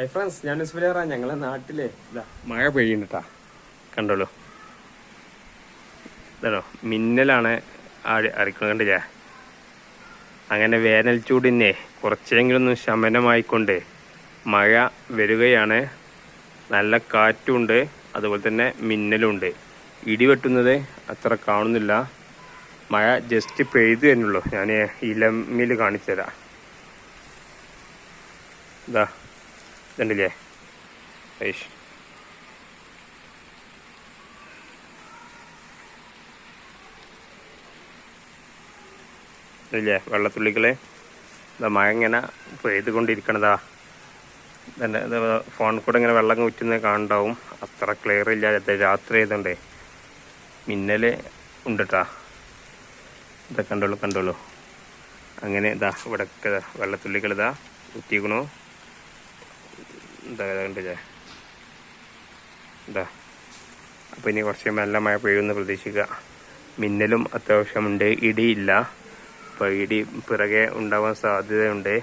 Hi friends, ഞാൻ നിസ്ബലിയറ. ഞങ്ങളെ നാട്ടിലെ മഴ പെയ്യുന്നുട്ടാ, കണ്ടോളൂ. ഇതാണോ മിന്നലാണ് അടിക്കുന്നത്, കണ്ടില്ലേ? അങ്ങനെ വേനൽ ചൂടിനെ കുറച്ചെങ്കിലും ഒന്ന് ശമനമായിക്കൊണ്ട് മഴ വരികയാണ്. നല്ല കാറ്റുണ്ട്, അതുപോലെ തന്നെ മിന്നലുണ്ട്. ഇടിവെട്ടുന്നത് അത്ര കാണുന്നില്ല. മഴ ജസ്റ്റ് പെയ്തു തന്നെയുള്ളൂ. ഞാൻ ഇലമ്മിൽ കാണിച്ചു തരാം. ഇതാ ഇതുണ്ടല്ലേ ഐഷ്, ഇല്ലേ വെള്ളത്തുള്ളികള്. മഴ ഇങ്ങനെ പെയ്തുകൊണ്ടിരിക്കണതാ. ഫോണിൽ കൂടെ ഇങ്ങനെ വെള്ളം ഊറ്റുന്നത് കാണുണ്ടാവും. അത്ര ക്ലിയർ ഇല്ല, രാത്രി ആയതുകൊണ്ട്. മിന്നല് ഉണ്ട് കേട്ടാ. ഇതാ കണ്ടോളൂ. അങ്ങനെ ഇതാ ഇവിടെയൊക്കെ വെള്ളത്തുള്ളികൾ ഇതാ ഊറ്റിക്കണു. ഇതാ കണ്ടില്ലേ? ഇതാ അപ്പോൾ ഇനി കുറച്ച് നല്ല മഴ പെയ്യുമെന്ന് പ്രതീക്ഷിക്കുക. മിന്നലും അത്യാവശ്യമുണ്ട്, ഇടിയില്ല. അപ്പോൾ ഇടി പിറകെ ഉണ്ടാവാൻ സാധ്യതയുണ്ട്.